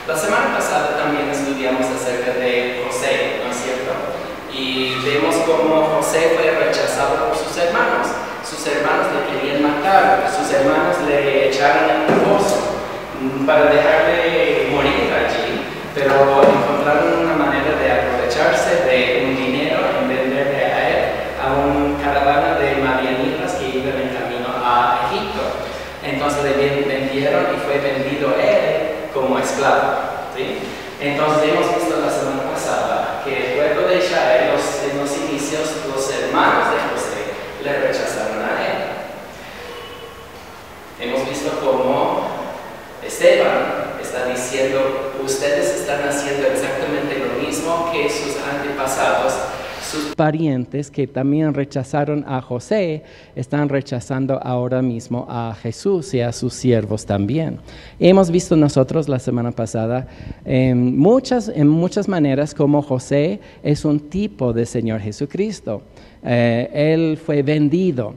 La semana pasada también estudiamos acerca de José, ¿no es cierto? Y vemos cómo José fue rechazado por sus hermanos. Sus hermanos le querían matar, sus hermanos le echaron en un pozo para dejarle morir allí, pero encontraron una manera de aprovecharse de un dinero en venderle a él a una caravana de madianitas que iban en camino a Egipto. Entonces le vendieron y fue vendido él como esclavo, ¿sí? Entonces hemos visto la semana pasada que el pueblo de Israel, en los inicios, los hermanos de José le rechazaron a él. Hemos visto cómo Esteban está diciendo, ustedes están haciendo exactamente lo mismo que sus antepasados. Sus parientes que también rechazaron a José, están rechazando ahora mismo a Jesús y a sus siervos también. Hemos visto nosotros la semana pasada en muchas maneras cómo José es un tipo de Señor Jesucristo. Él fue vendido,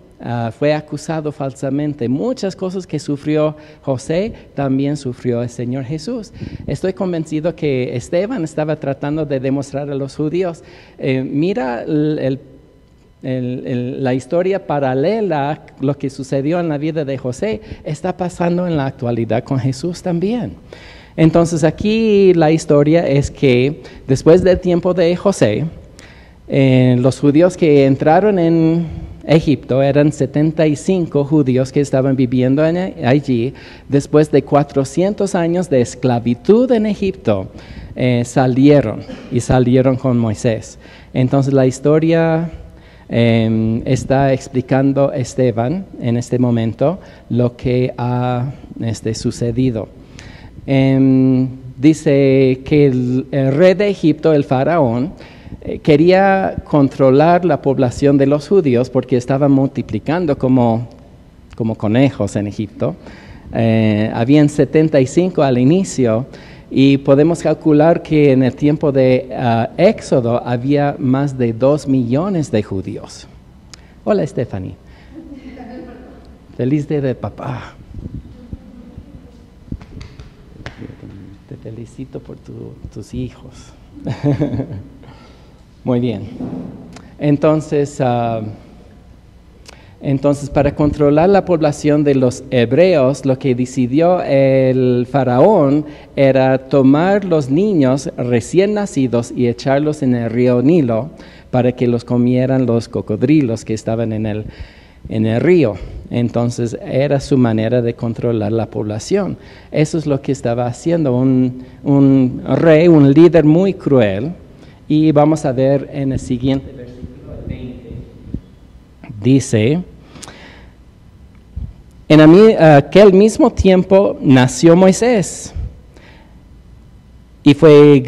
fue acusado falsamente. Muchas cosas que sufrió José también sufrió el Señor Jesús. Estoy convencido que Esteban estaba tratando de demostrar a los judíos, mira la historia paralela, lo que sucedió en la vida de José, está pasando en la actualidad con Jesús también. Entonces aquí la historia es que después del tiempo de José, los judíos que entraron en Egipto eran 75 judíos que estaban viviendo allí. Después de 400 años de esclavitud en Egipto, salieron con Moisés. Entonces la historia está explicando Esteban en este momento lo que ha sucedido. Dice que el rey de Egipto, el faraón, quería controlar la población de los judíos porque estaban multiplicando como conejos en Egipto. Habían 75 al inicio y podemos calcular que en el tiempo de Éxodo había más de 2 millones de judíos. Hola, Stephanie. Feliz día de papá. Te felicito por tus hijos. Muy bien. Entonces, para controlar la población de los hebreos, lo que decidió el faraón era tomar los niños recién nacidos y echarlos en el río Nilo para que los comieran los cocodrilos que estaban en el río. Entonces, era su manera de controlar la población. Eso es lo que estaba haciendo un rey, un líder muy cruel. Y vamos a ver en el siguiente versículo 20. Dice, en aquel mismo tiempo nació Moisés y fue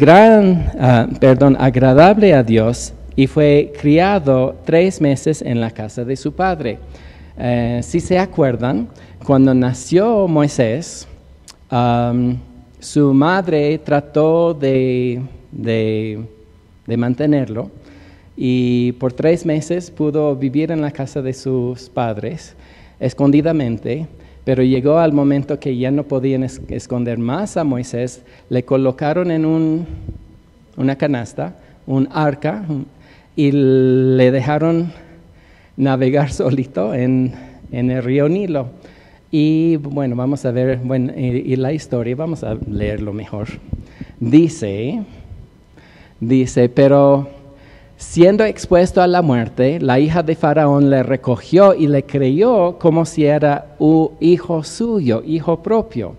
agradable a Dios y fue criado 3 meses en la casa de su padre. Si se acuerdan, cuando nació Moisés, su madre trató de mantenerlo y por 3 meses pudo vivir en la casa de sus padres escondidamente, pero llegó al momento que ya no podían esconder más a Moisés. Le colocaron en una canasta, un arca, y le dejaron navegar solito en el río Nilo. Y bueno, vamos a ver y la historia, vamos a leerlo mejor. Dice, pero siendo expuesto a la muerte, la hija de Faraón le recogió y le creyó como si era un hijo suyo, hijo propio.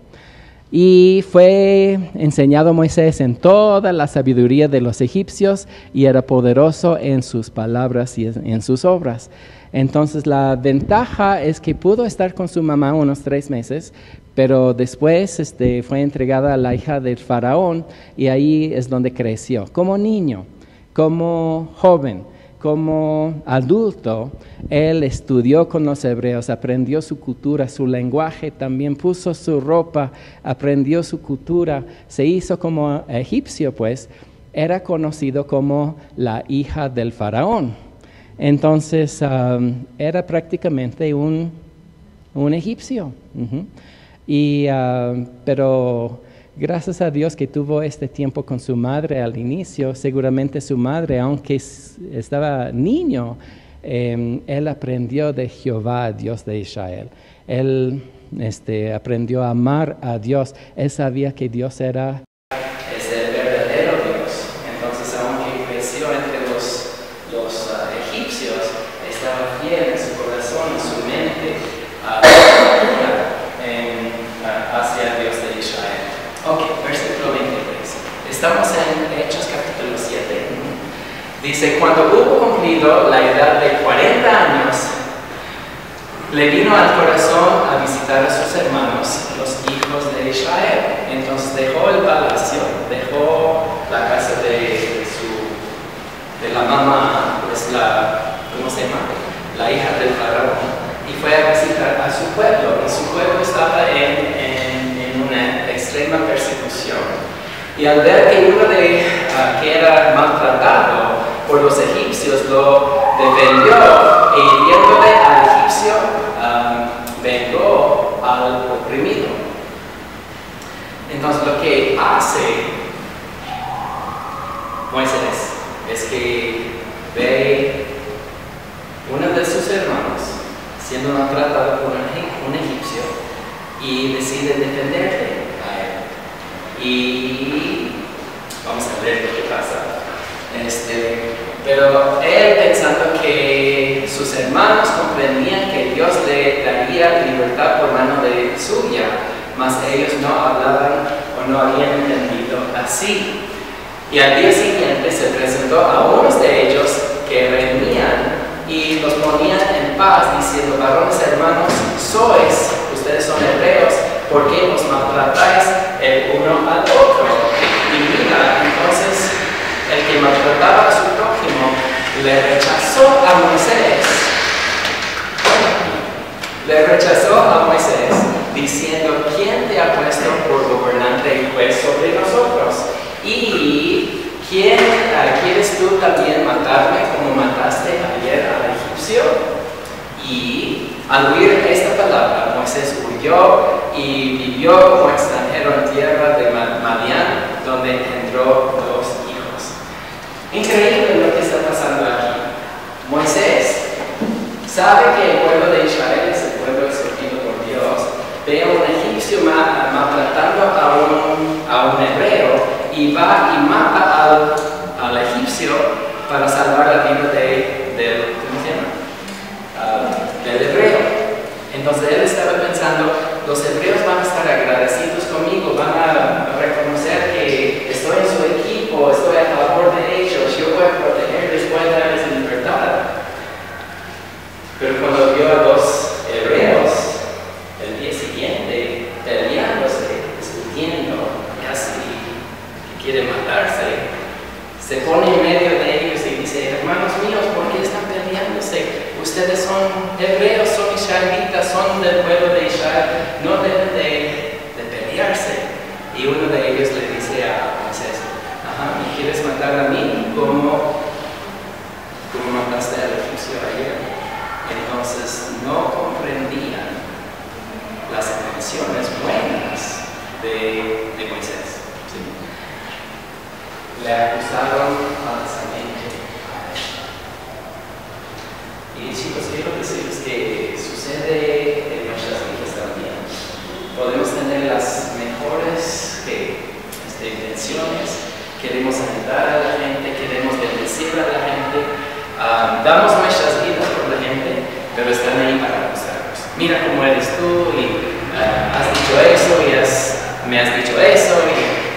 Y fue enseñado a Moisés en toda la sabiduría de los egipcios y era poderoso en sus palabras y en sus obras. Entonces la ventaja es que pudo estar con su mamá unos 3 meses, pero después fue entregada a la hija del faraón y ahí es donde creció. Como niño, como joven, como adulto, él estudió con los hebreos, aprendió su cultura, su lenguaje, también puso su ropa, aprendió su cultura, se hizo como egipcio, pues era conocido como la hija del faraón. Entonces era prácticamente un egipcio. Pero gracias a Dios que tuvo este tiempo con su madre al inicio. Seguramente su madre, aunque estaba niño, él aprendió de Jehová, Dios de Israel. Él aprendió a amar a Dios. Él sabía que Dios es el verdadero Dios. Entonces, aunque creció entre los egipcios, estaba fiel en su corazón, en su mente, hacia el Dios de Israel. Ok, versículo 23. Estamos en Hechos capítulo 7. Dice, cuando hubo cumplido la edad de 40 años, le vino al corazón a visitar a sus hermanos, los hijos de Israel. Entonces dejó el palacio, dejó la casa de la mamá, pues ¿cómo se llama? La hija del faraón, y fue a visitar a su pueblo. Y su pueblo estaba en una extrema persecución. Y al ver que uno que era maltratado por los egipcios lo defendió, e hiriéndole al egipcio, vengó al oprimido. Entonces lo que hace Moisés es que ve uno de sus hermanos siendo maltratado por un egipcio y decide defenderle a él. Y vamos a ver lo que pasa. Pero él, pensando que sus hermanos comprendían que Dios le daría libertad por mano de suya, mas ellos no hablaban o no habían entendido así. Y al día siguiente se presentó a unos de ellos que reñían y los ponían en paz, diciendo, varones hermanos, ustedes son hebreos, ¿por qué os maltratáis el uno al otro? Y mira, entonces el que maltrataba a su prójimo le rechazó a Moisés, diciendo, ¿quién te ha puesto por gobernante y juez sobre nosotros? ¿Y quieres tú también matarme como mataste ayer al egipcio? Y al oír esta palabra, Moisés huyó y vivió como extranjero en tierra de Madián, donde engendró 2 hijos. Increíble lo que está pasando aquí. Moisés sabe que el pueblo de Israel es el pueblo escogido por Dios. Ve a un egipcio maltratando a un hebreo y va y mata al egipcio para salvar la vida del hebreo. Entonces él estaba pensando, los hebreos van a estar agradecidos conmigo, van a reconocer que estoy en su equipo, estoy a favor de ellos, yo voy a protegerles, voy a darles libertad. Pero cuando vio a 2 hebreos el día siguiente peleándose, discutiendo, casi que quieren matarse, se pone en medio de ellos y dice, hermanos míos, ¿por qué están peleándose? Ustedes son hebreos, son israelitas, son del pueblo de Israel, no deben de pelearse. Y uno de ellos le dice a Moisés, ¿me quieres matar a mí como mataste al egipcio ayer? Entonces no comprendían las intenciones buenas de Moisés. ¿Sí? Le acusaron falsamente. Y chicos, quiero decirles que sucede en nuestras vidas también. Podemos tener las mejores intenciones, queremos ayudar a la gente, queremos bendecir a la gente, damos nuestras vidas por la gente, pero están ahí para acusarnos. Mira cómo eres tú y has dicho eso y me has dicho eso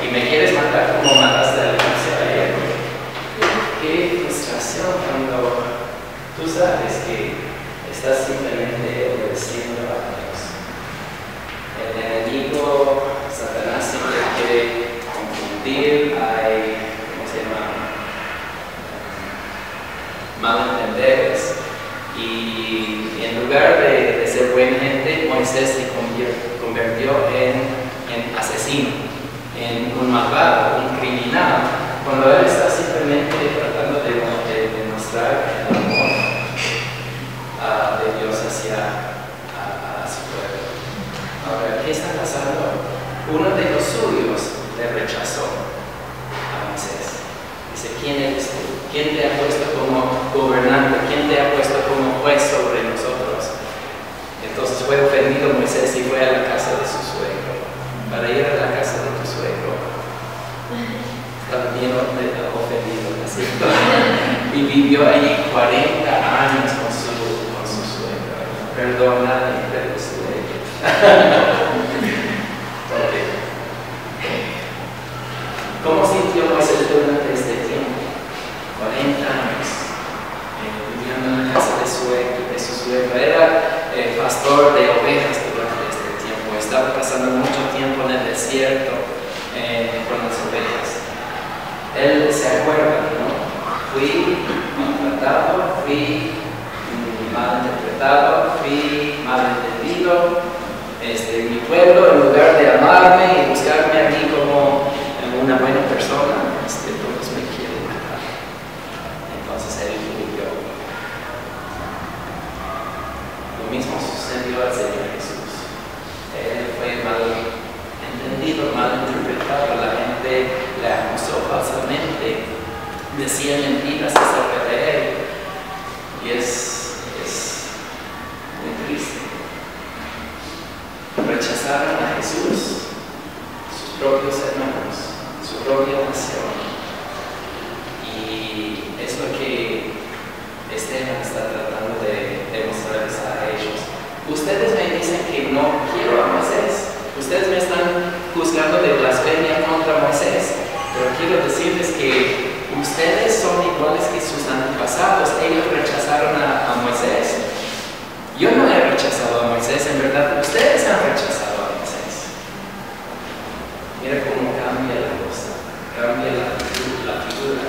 y me quieres matar como mataste a la iglesia ayer. Qué frustración cuando tú sabes que estás simplemente obedeciendo a Dios. El enemigo, Satanás, siempre quiere confundir, malentenderes. Y en lugar de ser buena gente, Moisés se convirtió en asesino, en un malvado, un criminal, cuando él está simplemente tratando de demostrar el amor de Dios hacia su pueblo. Ahora, ¿qué está pasando? Uno de los suyos Y vivió allí 40 años con su suegra. Perdona, pero suegra. ¿Cómo sintió Moisés durante este tiempo? 40 años viviendo en la casa de su suegra. Era pastor de ovejas durante este tiempo. Estaba pasando mucho tiempo en el desierto con las ovejas. Él se acuerda, ¿no? Fui maltratado, fui mal interpretado, fui mal entendido. Mi pueblo, en lugar de amarme y buscarme a mí como una buena persona, todos me quieren matar. Entonces él vivió. Lo mismo sucedió al Señor Jesús. Él fue mal entendido, mal interpretado. La gente le acusó falsamente, decían mentiras acerca de él. Y es muy triste. Rechazaron a Jesús, sus propios hermanos, su propia nación. Y es lo que Esteban está tratando de demostrarles a ellos. Ustedes me dicen que no quiero a Moisés. Ustedes me están juzgando de blasfemia contra Moisés. Pero quiero decirles que ustedes son iguales que sus antepasados. Ellos rechazaron a Moisés. Yo no he rechazado a Moisés, en verdad ustedes han rechazado a Moisés. Mira cómo cambia la cosa, cambia la figura.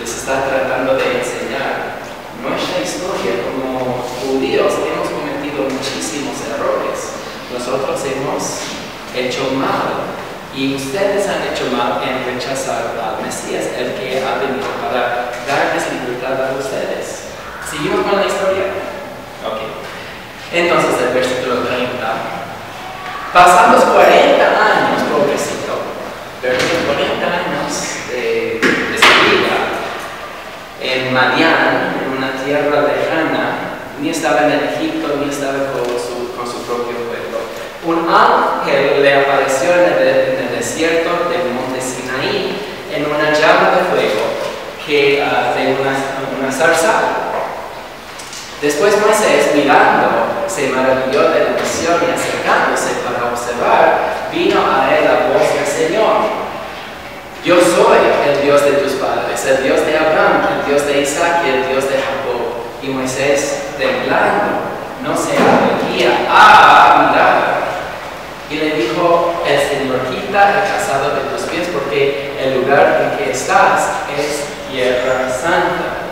Les está tratando de enseñar. Nuestra historia como judíos hemos cometido muchísimos errores. Nosotros hemos hecho mal y ustedes han hecho mal en rechazar al Mesías, el que ha venido para darles libertad a ustedes. ¿Seguimos con la historia? Ok. Entonces el versículo 30. Pasan los 40 años, pobrecito, pero 40 años de su vida en Madián, en una tierra lejana, ni estaba en Egipto, ni estaba con su propio pueblo. Un ángel le apareció en el desierto del monte Sinaí en una llama de fuego de una zarza. Después Moisés, mirando, se maravilló de la visión y acercándose para observar, vino a él la voz del Señor. Yo soy el Dios de tus padres, el Dios de Abraham, el Dios de Isaac y el Dios de Jacob. Y Moisés, temblando, no se atrevía a mirar. Y le dijo, el Señor quita el calzado de tus pies porque el lugar en que estás es tierra santa.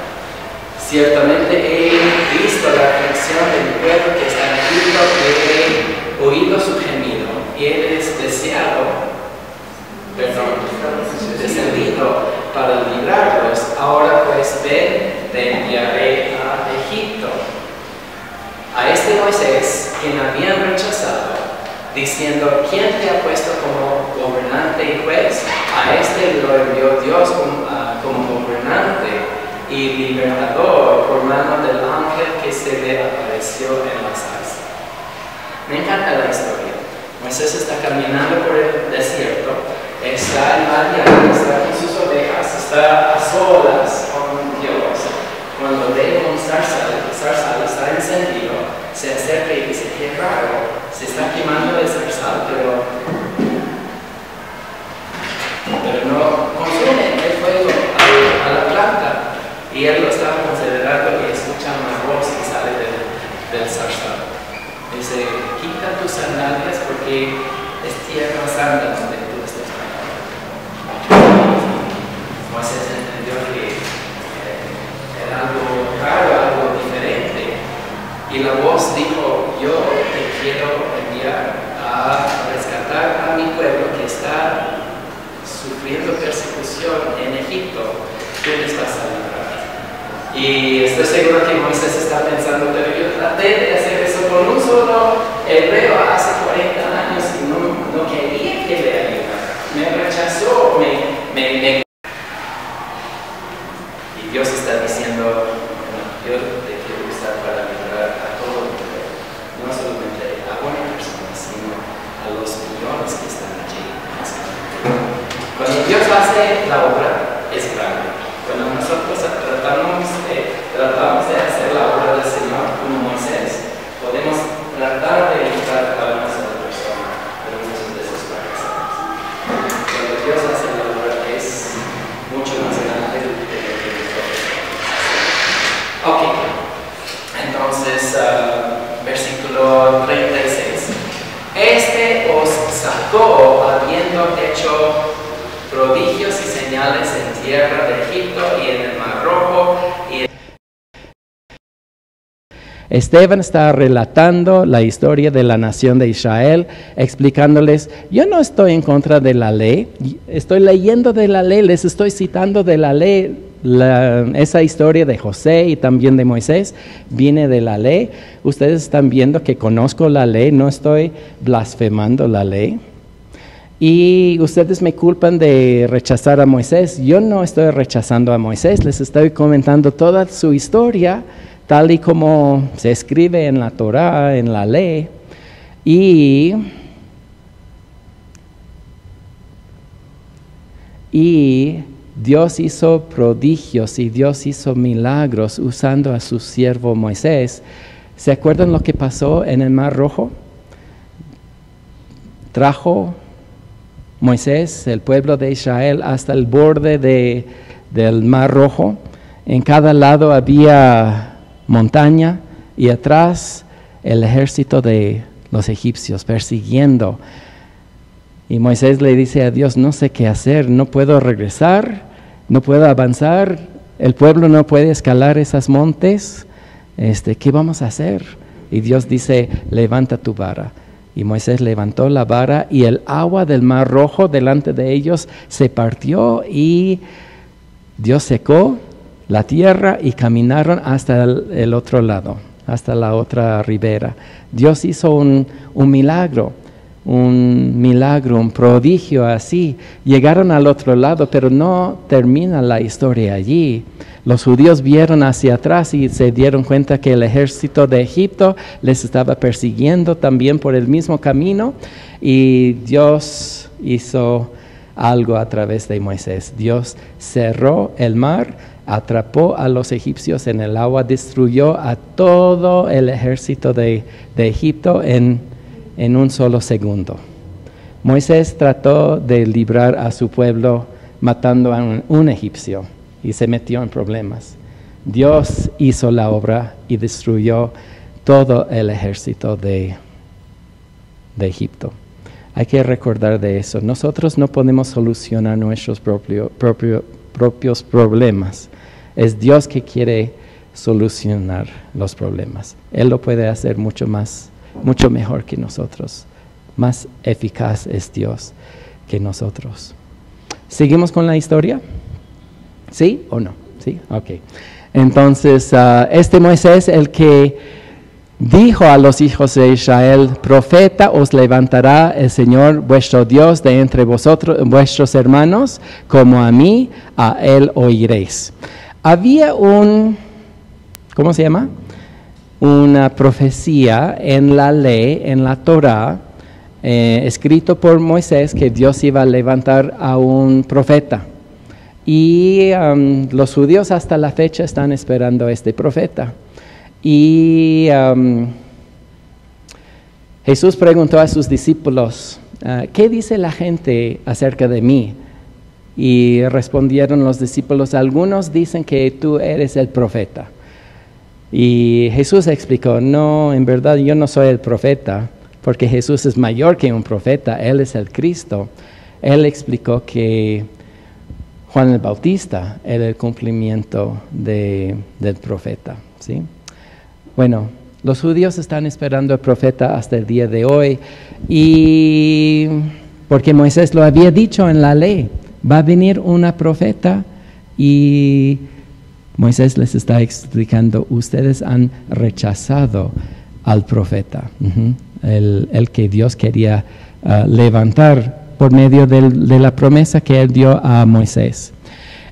Ciertamente he visto la aflicción de mi pueblo que está en Egipto, he oído su gemido y he descendido para librarlos. Ahora pues ven, te enviaré a Egipto. A este Moisés, quien habían rechazado, diciendo, ¿quién te ha puesto como gobernante y juez? A este lo envió Dios como gobernante y libertador por mano del ángel que se le apareció en la zarza. Me encanta la historia. Moisés está caminando por el desierto, está en Madián, está con sus ovejas, está a solas con Dios. Cuando ve un zarzal está encendido, se acerca y dice, qué raro, se está quemando el zarzal, pero no consume el fuego a la planta. Y él lo estaba considerando y escucha una voz que sale del zarzal. Dice, quita tus sandalias porque es tierra santa donde tú estás parado. Moisés entendió que era algo raro, algo diferente. Y la voz dijo, yo te quiero enviar a rescatar a mi pueblo que está sufriendo persecución en Egipto. Tú les vas a librar. Y estoy seguro que Moisés está pensando, pero yo traté de hacer eso con un solo hebreo hace 40 años y no quería que le ayudara. Me rechazó, y Dios está diciendo, yo te quiero usar para librar a todo el mundo, no solamente a una persona, sino a los millones que están allí. Cuando Dios hace la obra, es grande. Bueno, nosotros tratamos de hacer la obra del Señor como Moisés. Podemos tratar de entrar a una sola persona, pero muchas veces fracasamos. Cuando Dios hace la obra es mucho más grande de lo que nosotros hacemos. Ok, entonces, versículo 36. Este os sacó habiendo hecho prodigios y señales en tierra de Egipto y en el Mar Rojo. Esteban está relatando la historia de la nación de Israel, explicándoles, yo no estoy en contra de la ley, estoy leyendo de la ley, les estoy citando de la ley, esa historia de José y también de Moisés viene de la ley. Ustedes están viendo que conozco la ley, no estoy blasfemando la ley. Y ustedes me culpan de rechazar a Moisés. Yo no estoy rechazando a Moisés, les estoy comentando toda su historia, tal y como se escribe en la Torá, en la ley. Y Dios hizo prodigios y Dios hizo milagros usando a su siervo Moisés. ¿Se acuerdan lo que pasó en el Mar Rojo? Trajo Moisés, el pueblo de Israel, hasta el borde del Mar Rojo. En cada lado había montaña y atrás el ejército de los egipcios persiguiendo. Y Moisés le dice a Dios, no sé qué hacer, no puedo regresar, no puedo avanzar, el pueblo no puede escalar esos montes, ¿qué vamos a hacer? Y Dios dice, levanta tu vara. Y Moisés levantó la vara y el agua del Mar Rojo delante de ellos se partió y Dios secó la tierra y caminaron hasta el otro lado, hasta la otra ribera. Dios hizo un milagro, un prodigio así. Llegaron al otro lado, pero no termina la historia allí. Los judíos vieron hacia atrás y se dieron cuenta que el ejército de Egipto les estaba persiguiendo también por el mismo camino y Dios hizo algo a través de Moisés. Dios cerró el mar, atrapó a los egipcios en el agua, destruyó a todo el ejército de Egipto en un solo segundo. Moisés trató de librar a su pueblo matando a un egipcio y se metió en problemas. Dios hizo la obra y destruyó todo el ejército de Egipto. Hay que recordar de eso. Nosotros no podemos solucionar nuestros propios problemas. Es Dios que quiere solucionar los problemas. Él lo puede hacer mucho mejor que nosotros. Más eficaz es Dios que nosotros. ¿Seguimos con la historia? ¿Sí o no? ¿Sí? Ok. Entonces, Moisés, el que dijo a los hijos de Israel, profeta os levantará el Señor vuestro Dios de entre vosotros, vuestros hermanos, como a mí, a él oiréis. Había ¿cómo se llama? Una profecía en la ley, en la Torá, escrito por Moisés, que Dios iba a levantar a un profeta. Y los judíos hasta la fecha están esperando a este profeta. Y Jesús preguntó a sus discípulos, ¿qué dice la gente acerca de mí? Y respondieron los discípulos, algunos dicen que tú eres el profeta. Y Jesús explicó, no, en verdad yo no soy el profeta, porque Jesús es mayor que un profeta, Él es el Cristo. Él explicó que Juan el Bautista era el cumplimiento del profeta, ¿sí? Bueno, los judíos están esperando al profeta hasta el día de hoy, y porque Moisés lo había dicho en la ley, va a venir una profeta, y Moisés les está explicando, ustedes han rechazado al profeta, el que Dios quería levantar por medio de la promesa que él dio a Moisés.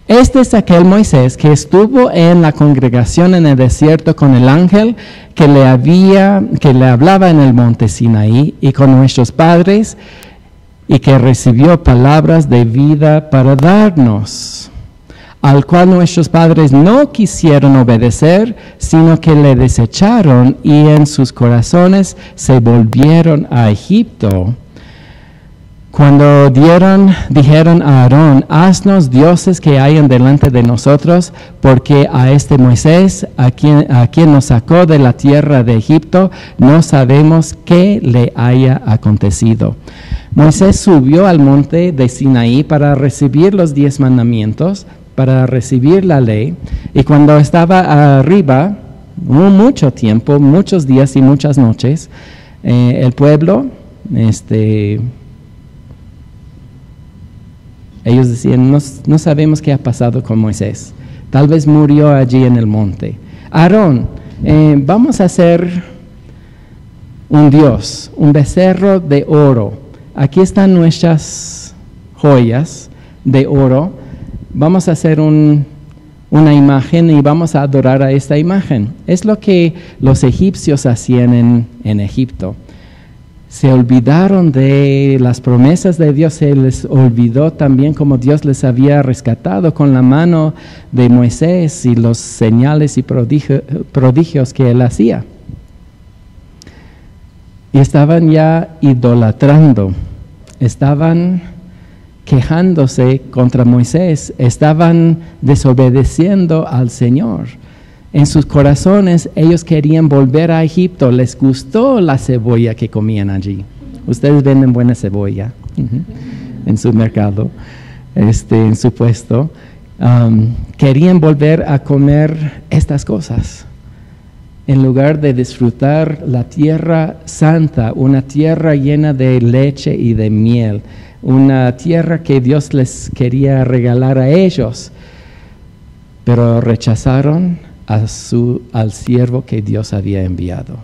Este es aquel Moisés que estuvo en la congregación en el desierto con el ángel que le hablaba en el monte Sinaí y con nuestros padres, y que recibió palabras de vida para darnos. al cual nuestros padres no quisieron obedecer, sino que le desecharon y en sus corazones se volvieron a Egipto. Cuando dijeron a Aarón, haznos dioses que hayan delante de nosotros, porque a este Moisés, a quien nos sacó de la tierra de Egipto, no sabemos qué le haya acontecido. Moisés subió al monte de Sinaí para recibir los 10 mandamientos, para recibir la ley, y cuando estaba arriba, mucho tiempo, muchos días y muchas noches, el pueblo, ellos decían, no sabemos qué ha pasado con Moisés. Tal vez murió allí en el monte. Aarón, vamos a hacer un dios, un becerro de oro. Aquí están nuestras joyas de oro. Vamos a hacer una imagen y vamos a adorar a esta imagen. Es lo que los egipcios hacían en Egipto. Se olvidaron de las promesas de Dios, se les olvidó también cómo Dios les había rescatado con la mano de Moisés y los señales y prodigios que él hacía. Y estaban ya idolatrando, estaban quejándose contra Moisés, estaban desobedeciendo al Señor. En sus corazones ellos querían volver a Egipto, les gustó la cebolla que comían allí. Ustedes venden buena cebolla en su mercado, en su puesto. Querían volver a comer estas cosas en lugar de disfrutar la tierra santa, una tierra llena de leche y de miel, una tierra que Dios les quería regalar a ellos, pero rechazaron al siervo que Dios había enviado.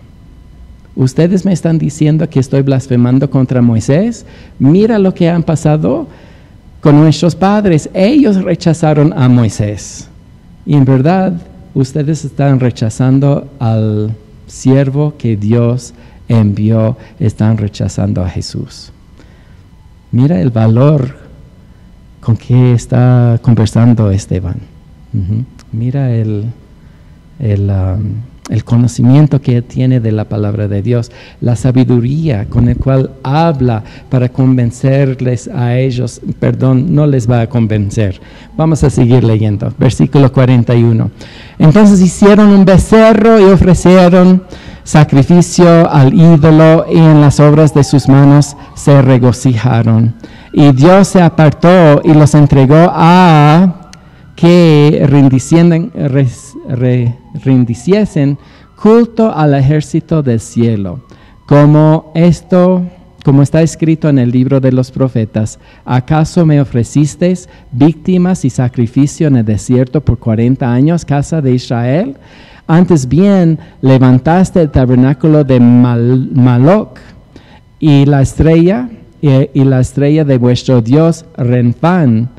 Ustedes me están diciendo que estoy blasfemando contra Moisés. Mira lo que han pasado con nuestros padres. Ellos rechazaron a Moisés. Y en verdad, ustedes están rechazando al siervo que Dios envió. Están rechazando a Jesús. Mira el valor con que está conversando Esteban. Mira el conocimiento que tiene de la palabra de Dios, la sabiduría con la cual habla para convencerles a ellos. Perdón, no les va a convencer. Vamos a seguir leyendo. Versículo 41. Entonces hicieron un becerro y ofrecieron sacrificio al ídolo, y en las obras de sus manos se regocijaron. Y Dios se apartó y los entregó a que rindiciesen culto al ejército del cielo, como está escrito en el libro de los profetas. ¿Acaso me ofrecisteis víctimas y sacrificio en el desierto por 40 años, casa de Israel? Antes bien, levantaste el tabernáculo de Maloc y la estrella de vuestro Dios Renfán,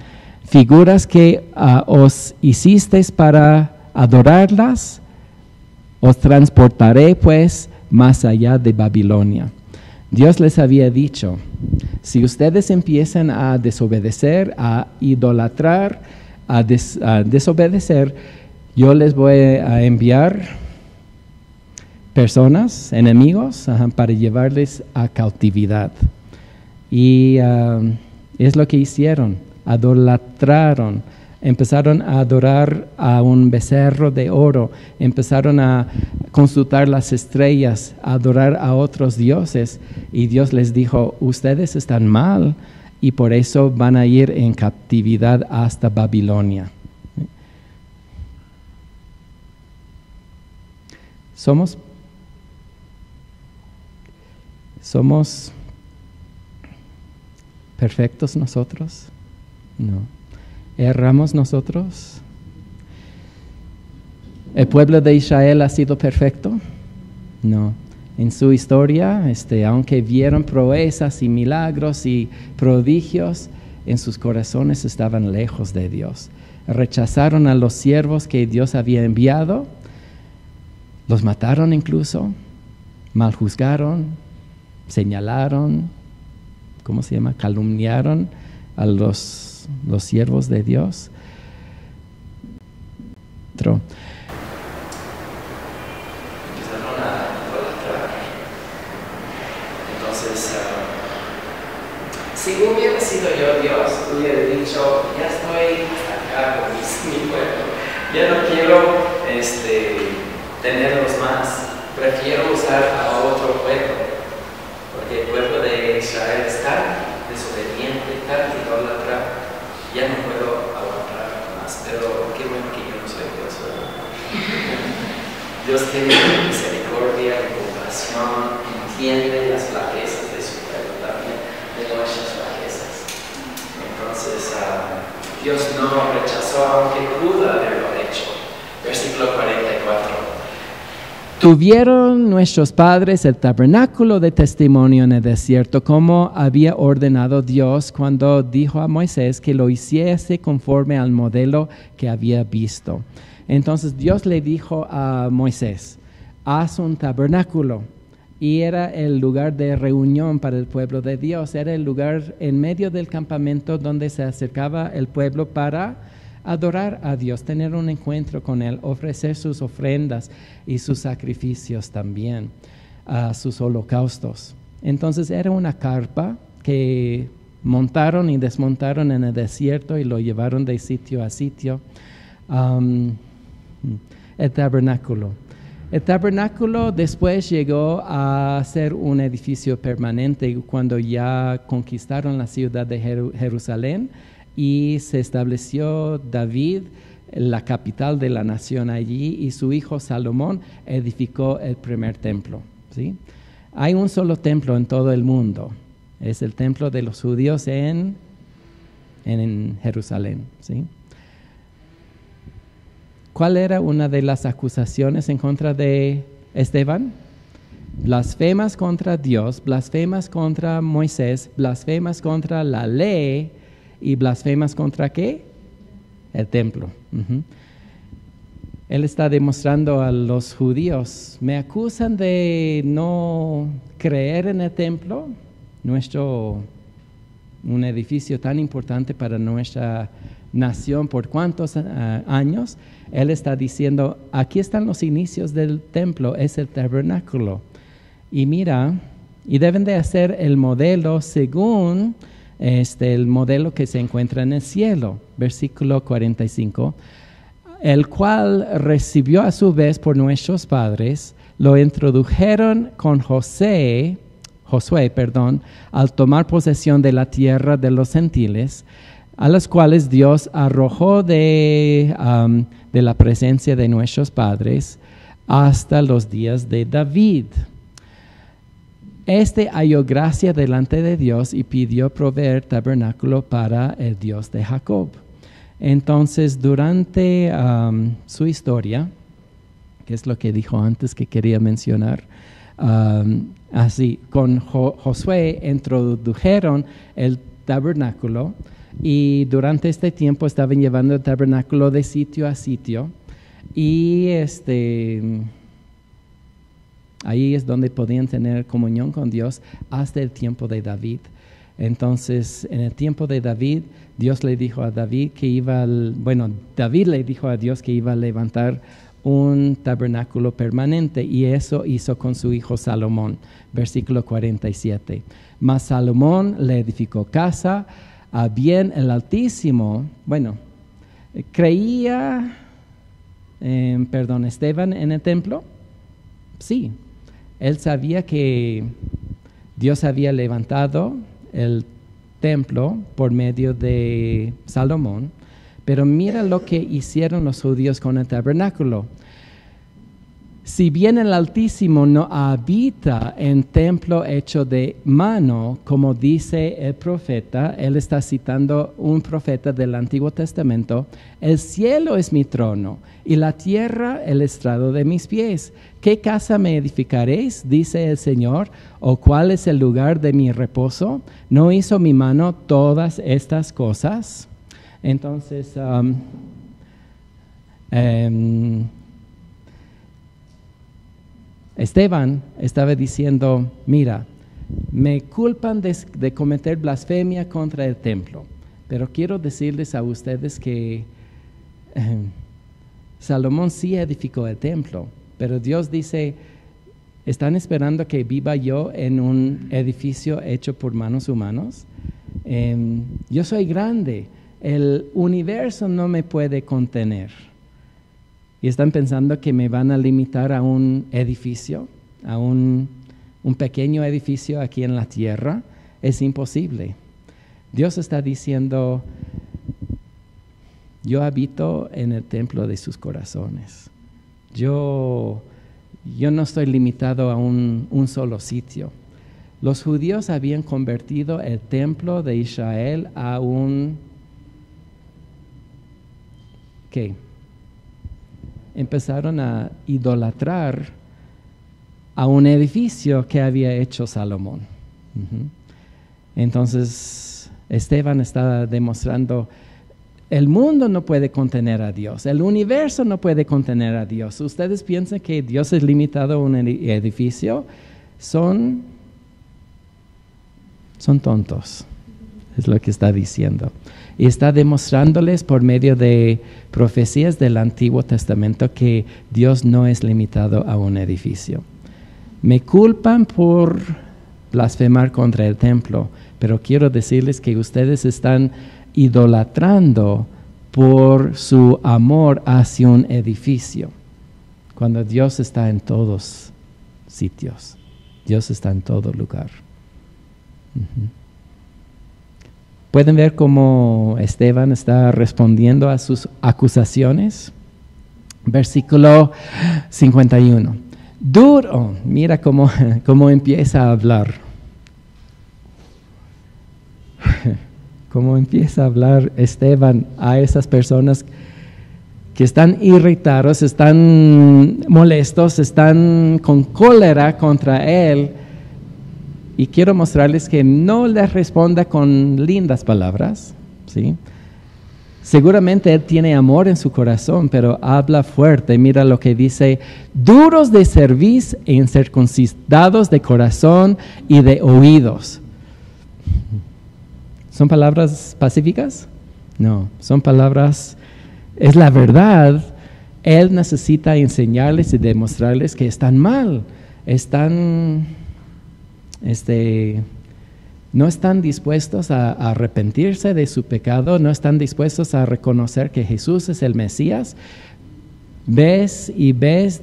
figuras que os hicisteis para adorarlas. Os transportaré pues más allá de Babilonia. Dios les había dicho, si ustedes empiezan a desobedecer, a idolatrar, a desobedecer, yo les voy a enviar personas, enemigos, para llevarles a cautividad. Y es lo que hicieron. Idolatraron, empezaron a adorar a un becerro de oro, empezaron a consultar las estrellas, a adorar a otros dioses, y Dios les dijo, ustedes están mal y por eso van a ir en captividad hasta Babilonia. Somos perfectos nosotros. No. ¿Erramos nosotros? ¿El pueblo de Israel ha sido perfecto? No. En su historia, aunque vieron proezas y milagros y prodigios, en sus corazones estaban lejos de Dios. Rechazaron a los siervos que Dios había enviado, los mataron incluso, maljuzgaron, señalaron, calumniaron a los siervos de Dios. adentro. Empezaron a idolatrar. Entonces, si hubiera sido yo Dios, hubiera dicho, ya estoy acá con mi pueblo, ya no quiero tenerlos más, prefiero usar a otro pueblo, porque el pueblo de Israel es tan desobediente, tan idólatra, ya no puedo aguantar más, pero qué bueno que yo no soy Dios, ¿verdad? Dios tiene misericordia y compasión, entiende las flaquezas de su pueblo también, de nuestras flaquezas. Entonces, Dios no rechazó, aunque pudo haberlo hecho. Versículo 44. Tuvieron nuestros padres el tabernáculo de testimonio en el desierto, como había ordenado Dios cuando dijo a Moisés que lo hiciese conforme al modelo que había visto. Entonces Dios le dijo a Moisés, haz un tabernáculo. Y era el lugar de reunión para el pueblo de Dios. Era el lugar en medio del campamento donde se acercaba el pueblo para adorar a Dios, tener un encuentro con Él, ofrecer sus ofrendas y sus sacrificios también, sus holocaustos. Entonces era una carpa que montaron y desmontaron en el desierto y lo llevaron de sitio a sitio. El tabernáculo. El tabernáculo después llegó a ser un edificio permanente cuando ya conquistaron la ciudad de Jerusalén y se estableció David, la capital de la nación allí, y su hijo Salomón edificó el primer templo, ¿sí? Hay un solo templo en todo el mundo, es el templo de los judíos en Jerusalén, ¿sí? ¿Cuál era una de las acusaciones en contra de Esteban? Blasfemas contra Dios, blasfemas contra Moisés, blasfemas contra la ley y blasfemas contra ¿qué? El templo. Él está demostrando a los judíos, me acusan de no creer en el templo, un edificio tan importante para nuestra nación por cuántos años. Él está diciendo, aquí están los inicios del templo, es el tabernáculo. Y mira, y deben de hacer el modelo según el modelo que se encuentra en el cielo. Versículo 45. El cual recibió a su vez por nuestros padres, lo introdujeron con Josué, al tomar posesión de la tierra de los gentiles, a los cuales Dios arrojó de la presencia de nuestros padres hasta los días de David. Halló gracia delante de Dios y pidió proveer tabernáculo para el Dios de Jacob. Entonces, durante su historia, que es lo que dijo antes que quería mencionar, así, con Josué introdujeron el tabernáculo. Y durante este tiempo estaban llevando el tabernáculo de sitio a sitio. Y ahí es donde podían tener comunión con Dios hasta el tiempo de David. Entonces, en el tiempo de David, Dios le dijo a David que David le dijo a Dios que iba a levantar un tabernáculo permanente, y eso hizo con su hijo Salomón. Versículo 47. Mas Salomón le edificó casa a bien el Altísimo. ¿Creía Esteban en el templo? Sí. Él sabía que Dios había levantado el templo por medio de Salomón, pero mira lo que hicieron los judíos con el tabernáculo. Si bien el Altísimo no habita en templo hecho de mano, como dice el profeta, él está citando un profeta del Antiguo Testamento, el cielo es mi trono y la tierra el estrado de mis pies. ¿Qué casa me edificaréis? Dice el Señor, ¿o cuál es el lugar de mi reposo? ¿No hizo mi mano todas estas cosas? Entonces, Esteban estaba diciendo, mira, me culpan de cometer blasfemia contra el templo, pero quiero decirles a ustedes que Salomón sí edificó el templo, pero Dios dice, ¿están esperando que viva yo en un edificio hecho por manos humanas? Yo soy grande, el universo no me puede contener. Y están pensando que me van a limitar a un edificio, a un pequeño edificio aquí en la tierra. Es imposible. Dios está diciendo, yo habito en el templo de sus corazones. Yo no estoy limitado a un solo sitio. Los judíos habían convertido el templo de Israel a ¿qué? Empezaron a idolatrar a un edificio que había hecho Salomón. Entonces, Esteban está demostrando, el mundo no puede contener a Dios, el universo no puede contener a Dios. ¿Ustedes piensan que Dios es limitado a un edificio? Son tontos, es lo que está diciendo. Y está demostrándoles por medio de profecías del Antiguo Testamento que Dios no es limitado a un edificio. Me culpan por blasfemar contra el templo, pero quiero decirles que ustedes están idolatrando por su amor hacia un edificio, cuando Dios está en todos sitios. Dios está en todo lugar. ¿Pueden ver cómo Esteban está respondiendo a sus acusaciones? Versículo 51. Duro, mira cómo empieza a hablar. Cómo empieza a hablar Esteban a esas personas que están irritados, están molestos, están con cólera contra él. Y quiero mostrarles que no les responda con lindas palabras, ¿sí? Seguramente él tiene amor en su corazón, pero habla fuerte. Mira lo que dice: duros de cerviz e incircuncidados de corazón y de oídos. ¿Son palabras pacíficas? No, son palabras, es la verdad. Él necesita enseñarles y demostrarles que están mal, no están dispuestos a arrepentirse de su pecado, no están dispuestos a reconocer que Jesús es el Mesías. Ves,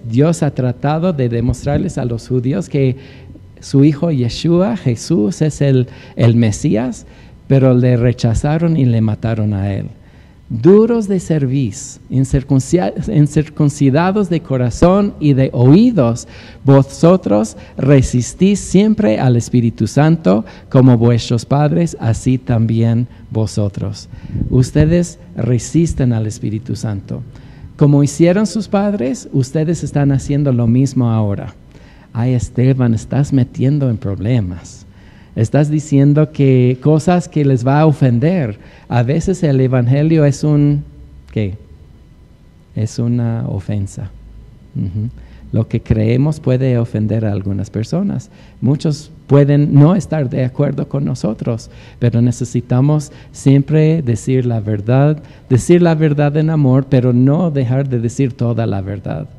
Dios ha tratado de demostrarles a los judíos que su hijo Yeshua, Jesús, es el Mesías, pero le rechazaron y le mataron a él. Duros de cerviz, incircuncidados de corazón y de oídos, vosotros resistís siempre al Espíritu Santo, como vuestros padres, así también vosotros. Ustedes resisten al Espíritu Santo. Como hicieron sus padres, ustedes están haciendo lo mismo ahora. Ay, Esteban, estás metiendo en problemas. Estás diciendo que cosas que les va a ofender. A veces el evangelio es es una ofensa. Lo que creemos puede ofender a algunas personas. Muchos pueden no estar de acuerdo con nosotros, pero necesitamos siempre decir la verdad en amor, pero no dejar de decir toda la verdad.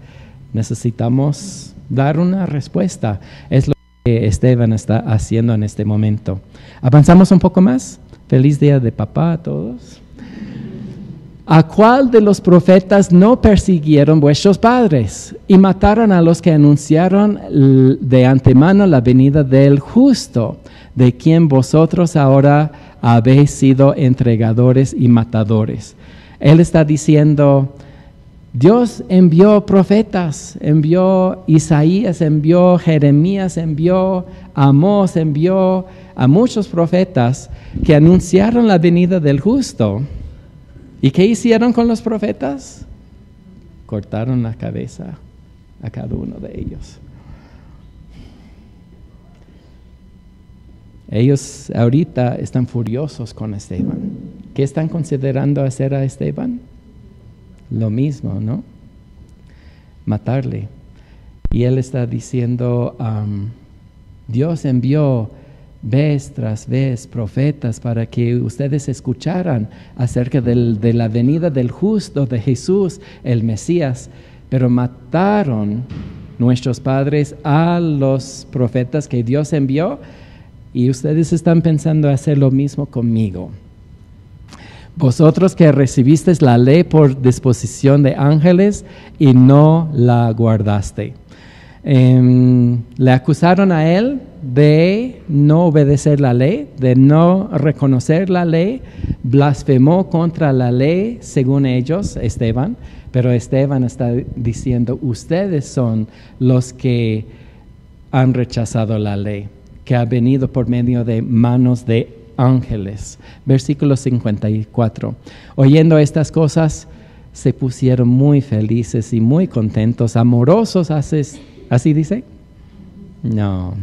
Necesitamos dar una respuesta. Es lo que Esteban está haciendo en este momento. ¿Avanzamos un poco más? Feliz día de papá a todos. ¿A cuál de los profetas no persiguieron vuestros padres y mataron a los que anunciaron de antemano la venida del justo, de quien vosotros ahora habéis sido entregadores y matadores? Él está diciendo, Dios envió profetas, envió Isaías, envió Jeremías, envió Amós, envió a muchos profetas que anunciaron la venida del justo. ¿Y qué hicieron con los profetas? Cortaron la cabeza a cada uno de ellos. Ellos ahorita están furiosos con Esteban. ¿Qué están considerando hacer a Esteban? Lo mismo, ¿no? Matarle. Y él está diciendo, Dios envió vez tras vez profetas para que ustedes escucharan acerca de la venida del justo, de Jesús, el Mesías, pero mataron nuestros padres a los profetas que Dios envió, y ustedes están pensando hacer lo mismo conmigo. Vosotros que recibisteis la ley por disposición de ángeles y no la guardaste. Le acusaron a él de no obedecer la ley, de no reconocer la ley, blasfemó contra la ley según ellos, Esteban, pero Esteban está diciendo, ustedes son los que han rechazado la ley, que ha venido por medio de manos de ángeles. Versículo 54. Oyendo estas cosas, se pusieron muy felices y muy contentos, amorosos, ¿así dice? No.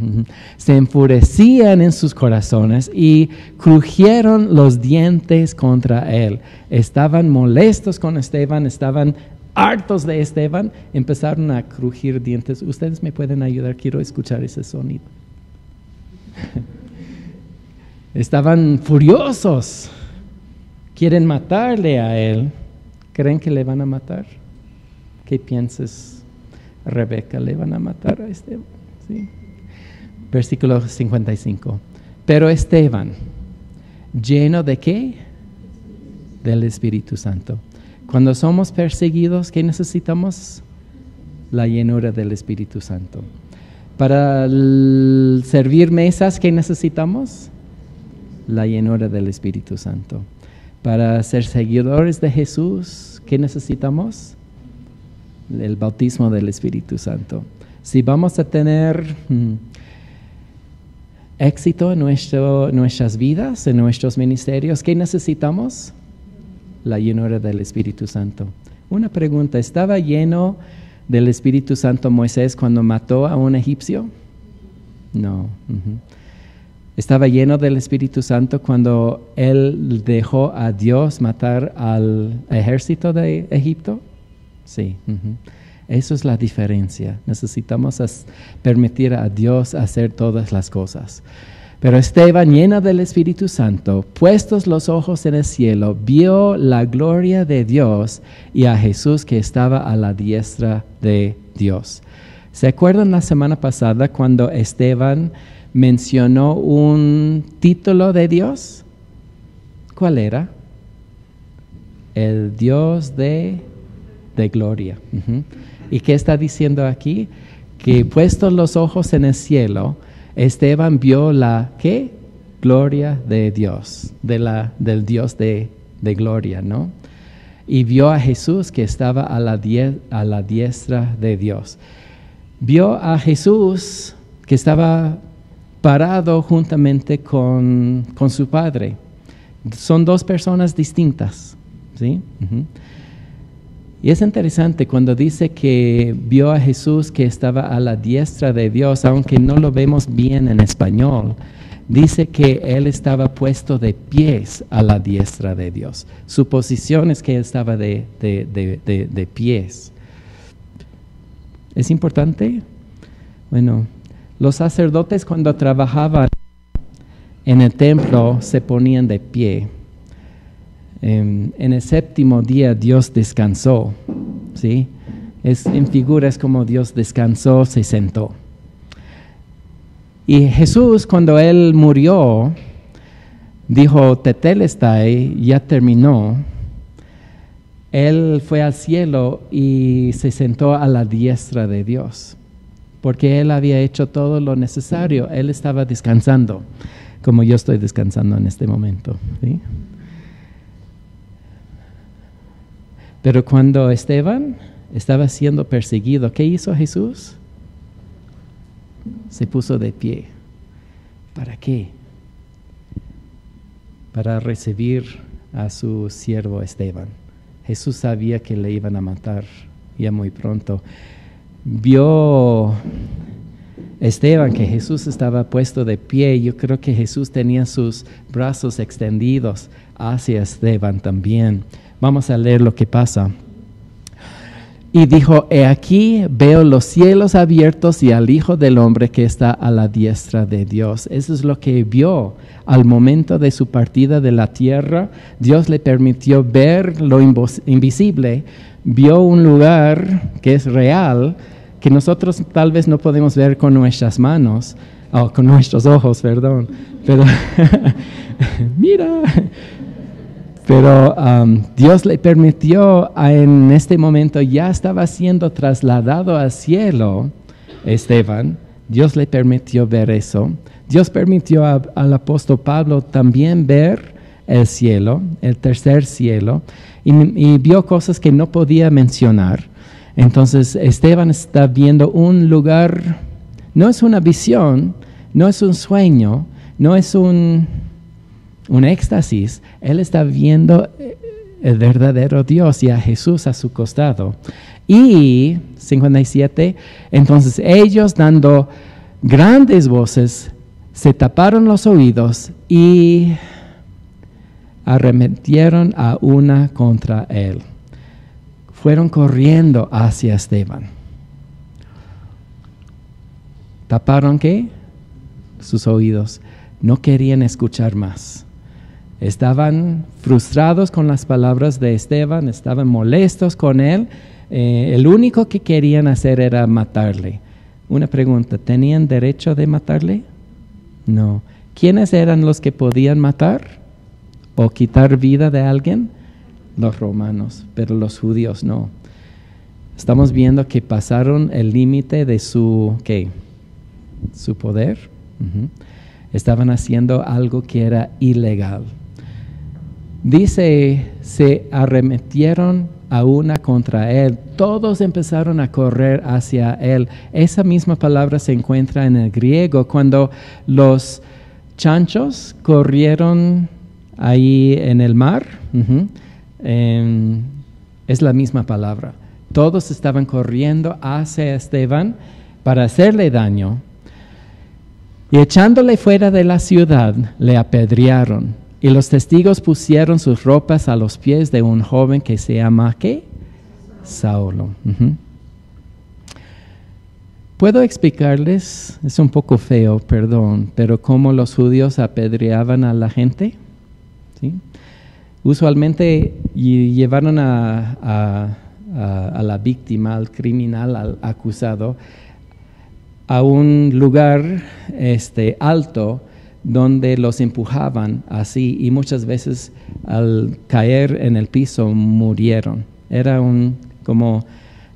Se enfurecían en sus corazones y crujieron los dientes contra él. Estaban molestos con Esteban, estaban hartos de Esteban, empezaron a crujir dientes. ¿Ustedes me pueden ayudar? Quiero escuchar ese sonido. Estaban furiosos, quieren matarle a él. ¿Creen que le van a matar? ¿Qué piensas, Rebeca? ¿Le van a matar a Esteban? ¿Sí? Versículo 55. Pero Esteban, ¿lleno de qué? Del Espíritu Santo. Cuando somos perseguidos, ¿qué necesitamos? La llenura del Espíritu Santo. Para servir mesas, ¿qué necesitamos? La llenura del Espíritu Santo. Para ser seguidores de Jesús, ¿qué necesitamos? El bautismo del Espíritu Santo. Si vamos a tener éxito en nuestras vidas, en nuestros ministerios, ¿qué necesitamos? La llenura del Espíritu Santo. Una pregunta, ¿estaba lleno del Espíritu Santo Moisés cuando mató a un egipcio? No. ¿Estaba lleno del Espíritu Santo cuando él dejó a Dios matar al ejército de Egipto? Sí. Eso es la diferencia. Necesitamos permitir a Dios hacer todas las cosas. Pero Esteban, lleno del Espíritu Santo, puestos los ojos en el cielo, vio la gloria de Dios y a Jesús que estaba a la diestra de Dios. ¿Se acuerdan la semana pasada cuando Esteban mencionó un título de Dios? ¿Cuál era? El Dios de gloria. ¿Y qué está diciendo aquí? Que puestos los ojos en el cielo, Esteban vio la ¿qué? Gloria de Dios, del Dios de gloria, ¿no? Y vio a Jesús que estaba a la diestra de Dios. Vio a Jesús que estaba parado juntamente con su Padre. Son dos personas distintas, ¿sí? Y es interesante cuando dice que vio a Jesús que estaba a la diestra de Dios, aunque no lo vemos bien en español, dice que Él estaba puesto de pies a la diestra de Dios. Su posición es que Él estaba de pies. ¿Es importante? Bueno, los sacerdotes cuando trabajaban en el templo se ponían de pie. En el séptimo día Dios descansó, ¿sí? En figuras como Dios descansó, se sentó. Y Jesús, cuando Él murió, dijo, Tetelestai, ya terminó. Él fue al cielo y se sentó a la diestra de Dios, porque Él había hecho todo lo necesario. Él estaba descansando, como yo estoy descansando en este momento, ¿sí? Pero cuando Esteban estaba siendo perseguido, ¿qué hizo Jesús? Se puso de pie. ¿Para qué? Para recibir a su siervo Esteban. Jesús sabía que le iban a matar ya muy pronto. Vio Esteban que Jesús estaba puesto de pie. Yo creo que Jesús tenía sus brazos extendidos hacia Esteban también. Vamos a leer lo que pasa. Y dijo, he aquí, veo los cielos abiertos y al Hijo del Hombre que está a la diestra de Dios. Eso es lo que vio al momento de su partida de la tierra. Dios le permitió ver lo invisible, vio un lugar que es real, que nosotros tal vez no podemos ver con nuestras manos, o con nuestros ojos, perdón, pero mira... Pero Dios le permitió, en este momento ya estaba siendo trasladado al cielo, Esteban. Dios le permitió ver eso. Dios permitió al apóstol Pablo también ver el cielo, el tercer cielo, y vio cosas que no podía mencionar. Entonces Esteban está viendo un lugar, no es una visión, no es un sueño, no es un éxtasis. Él está viendo el verdadero Dios y a Jesús a su costado. Y 57, entonces ellos dando grandes voces se taparon los oídos y arremetieron a una contra él. Fueron corriendo hacia Esteban. ¿Taparon qué? Sus oídos. No querían escuchar más. Estaban frustrados con las palabras de Esteban, estaban molestos con él. El único que querían hacer era matarle. Una pregunta, ¿tenían derecho de matarle? No. ¿Quiénes eran los que podían matar o quitar vida de alguien? Los romanos, pero los judíos no. Estamos viendo que pasaron el límite de su, ¿qué? Su poder. Estaban haciendo algo que era ilegal. Dice, se arremetieron a una contra él. Todos empezaron a correr hacia él. Esa misma palabra se encuentra en el griego cuando los chanchos corrieron ahí en el mar. Es la misma palabra. Todos estaban corriendo hacia Esteban para hacerle daño. Y echándole fuera de la ciudad, le apedrearon. Y los testigos pusieron sus ropas a los pies de un joven que se llama, ¿qué? Saulo. Puedo explicarles, es un poco feo, perdón, pero cómo los judíos apedreaban a la gente. ¿Sí? Usualmente llevaron a la víctima, al criminal, al acusado, a un lugar alto, donde los empujaban así y muchas veces al caer en el piso murieron. Era como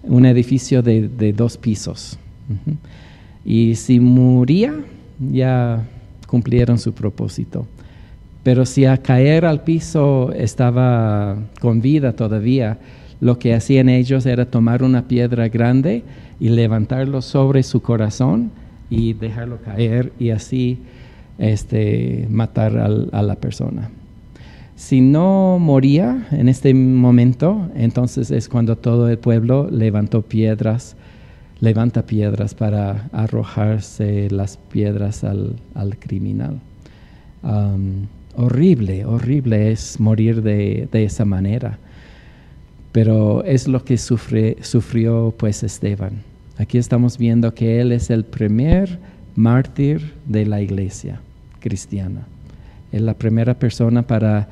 un edificio de 2 pisos. Y si moría, ya cumplieron su propósito. Pero si al caer al piso estaba con vida todavía, lo que hacían ellos era tomar una piedra grande y levantarlo sobre su corazón y dejarlo caer y así matar a la persona. Si no moría en este momento, entonces es cuando todo el pueblo levanta piedras para arrojarse las piedras al criminal. Horrible es morir de esa manera. Pero es lo que sufrió pues Esteban. Aquí estamos viendo que él es el primer mártir de la iglesia cristiana. Es la primera persona para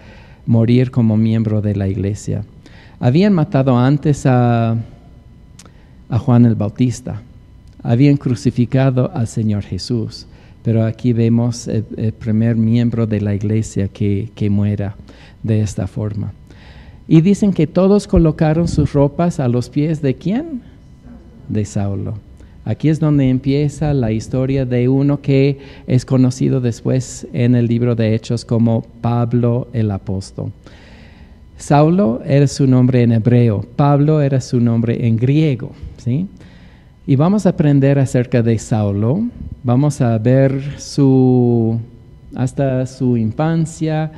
morir como miembro de la iglesia. Habían matado antes a Juan el Bautista. Habían crucificado al Señor Jesús. Pero aquí vemos el primer miembro de la iglesia que muera de esta forma. Y dicen que todos colocaron sus ropas a los pies ¿de quién? De Saulo. Aquí es donde empieza la historia de uno que es conocido después en el libro de Hechos como Pablo el apóstol. Saulo era su nombre en hebreo, Pablo era su nombre en griego, ¿sí? Y vamos a aprender acerca de Saulo, vamos a ver hasta su infancia,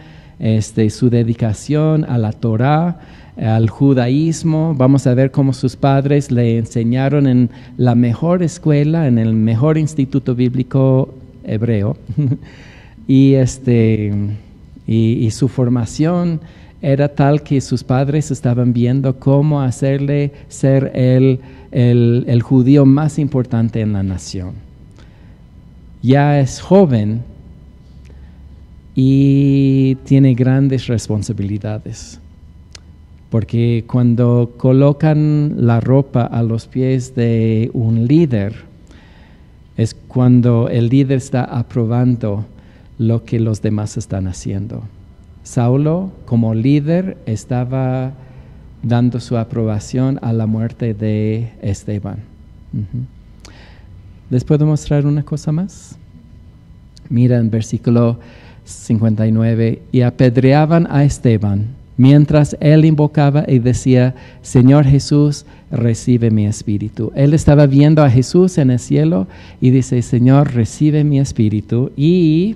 su dedicación a la Torá, al judaísmo. Vamos a ver cómo sus padres le enseñaron en la mejor escuela, en el mejor instituto bíblico hebreo, y su formación era tal que sus padres estaban viendo cómo hacerle ser el judío más importante en la nación. Ya es joven y tiene grandes responsabilidades, porque cuando colocan la ropa a los pies de un líder, es cuando el líder está aprobando lo que los demás están haciendo. Saulo, como líder, estaba dando su aprobación a la muerte de Esteban. ¿Les puedo mostrar una cosa más? Mira en versículo 59, y apedreaban a Esteban, mientras él invocaba y decía, Señor Jesús, recibe mi espíritu. Él estaba viendo a Jesús en el cielo y dice, Señor, recibe mi espíritu. Y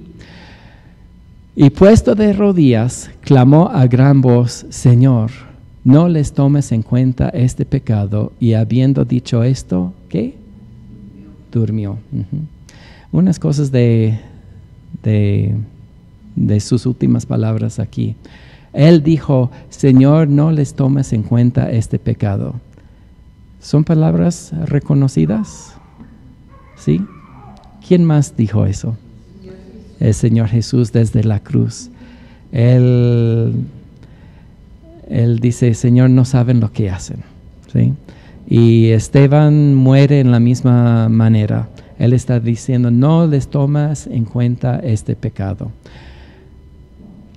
puesto de rodillas, clamó a gran voz, Señor, no les tomes en cuenta este pecado. Y habiendo dicho esto, ¿qué? Durmió. Unas cosas de sus últimas palabras aquí. Él dijo, Señor, no les tomes en cuenta este pecado. ¿Son palabras reconocidas? ¿Sí? ¿Quién más dijo eso? El Señor Jesús desde la cruz. Él dice, Señor, no saben lo que hacen. ¿Sí? Y Esteban muere en la misma manera. Él está diciendo, no les tomas en cuenta este pecado.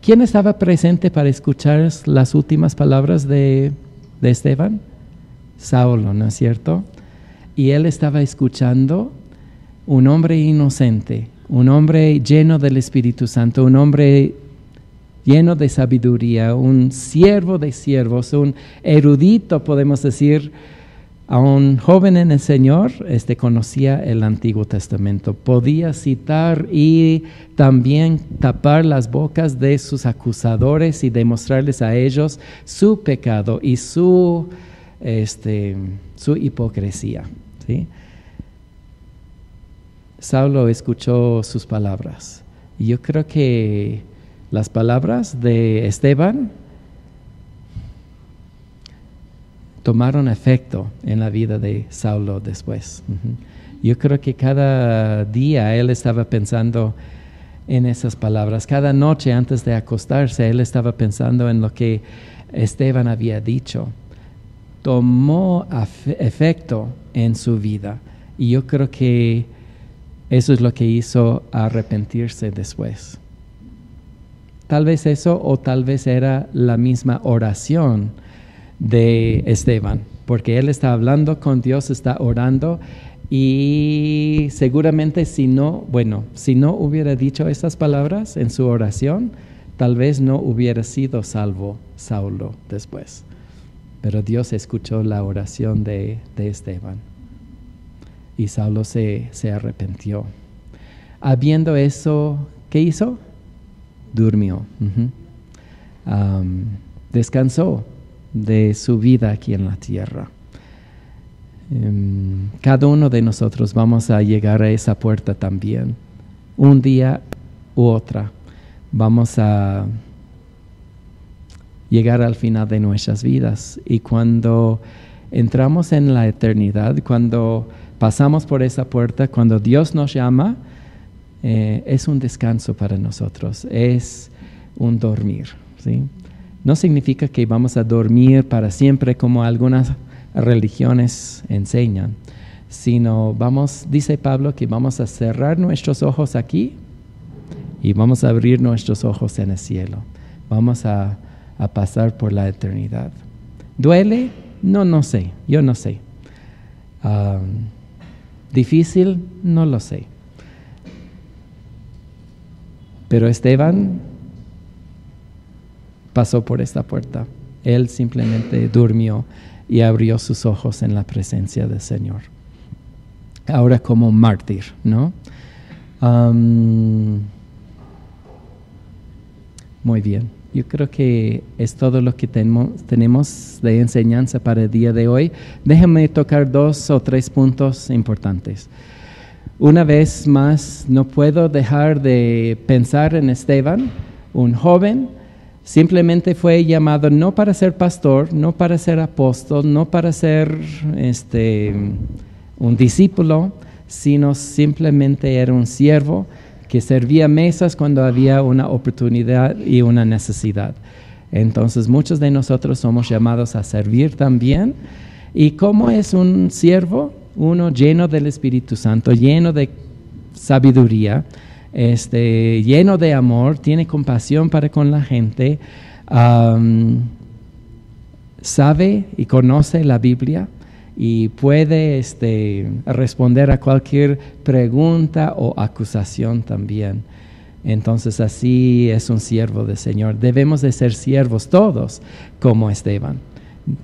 ¿Quién estaba presente para escuchar las últimas palabras de Esteban? Saulo, ¿no es cierto? Y él estaba escuchando un hombre inocente, un hombre lleno del Espíritu Santo, un hombre lleno de sabiduría, un siervo de siervos, un erudito, podemos decir. A un joven en el Señor, conocía el Antiguo Testamento, podía citar y también tapar las bocas de sus acusadores y demostrarles a ellos su pecado y su hipocresía. ¿Sí? Saulo escuchó sus palabras y yo creo que las palabras de Esteban tomaron efecto en la vida de Saulo después. Yo creo que cada día él estaba pensando en esas palabras. Cada noche antes de acostarse, él estaba pensando en lo que Esteban había dicho. Tomó efecto en su vida. Y yo creo que eso es lo que hizo arrepentirse después. Tal vez eso, o tal vez era la misma oración de Esteban, porque él está hablando con Dios, está orando, y seguramente si no hubiera dicho esas palabras en su oración, tal vez no hubiera sido salvo Saulo después. Pero Dios escuchó la oración de Esteban y Saulo se arrepintió. Habiendo eso, ¿qué hizo? Durmió. Descansó de su vida aquí en la tierra. Cada uno de nosotros vamos a llegar a esa puerta también. Un día u otra vamos a llegar al final de nuestras vidas. Y cuando entramos en la eternidad, cuando pasamos por esa puerta, cuando Dios nos llama, es un descanso para nosotros, es un dormir, ¿sí? No significa que vamos a dormir para siempre como algunas religiones enseñan, sino dice Pablo, que vamos a cerrar nuestros ojos aquí y vamos a abrir nuestros ojos en el cielo. Vamos a pasar por la eternidad. ¿Duele? No sé, yo no sé. ¿Difícil? No lo sé. Pero Esteban pasó por esta puerta. Él simplemente durmió y abrió sus ojos en la presencia del Señor. Ahora como mártir, ¿no? Muy bien. Yo creo que es todo lo que tenemos de enseñanza para el día de hoy. Déjenme tocar 2 o 3 puntos importantes. Una vez más, no puedo dejar de pensar en Esteban, un joven simplemente fue llamado no para ser pastor, no para ser apóstol, no para ser un discípulo, sino simplemente era un siervo que servía mesas cuando había una oportunidad y una necesidad. Entonces muchos de nosotros somos llamados a servir también. ¿Y cómo es un siervo? Uno lleno del Espíritu Santo, lleno de sabiduría, lleno de amor, tiene compasión para con la gente, sabe y conoce la Biblia y puede responder a cualquier pregunta o acusación también. Entonces así es un siervo del Señor. Debemos de ser siervos todos como Esteban.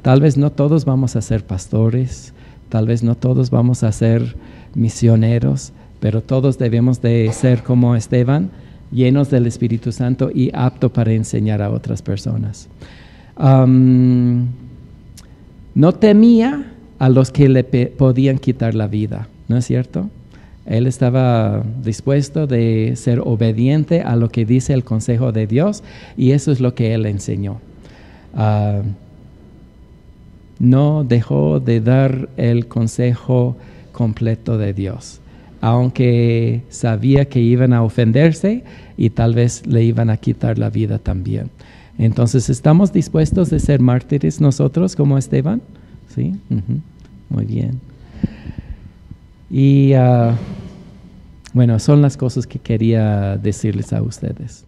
Tal vez no todos vamos a ser pastores, tal vez no todos vamos a ser misioneros, pero todos debemos de ser como Esteban, llenos del Espíritu Santo y apto para enseñar a otras personas. No temía a los que le podían quitar la vida, ¿no es cierto? Él estaba dispuesto de ser obediente a lo que dice el consejo de Dios y eso es lo que él enseñó. No dejó de dar el consejo completo de Dios, aunque sabía que iban a ofenderse y tal vez le iban a quitar la vida también. Entonces, ¿estamos dispuestos de ser mártires nosotros como Esteban? ¿Sí? Muy bien. Y bueno, son las cosas que quería decirles a ustedes.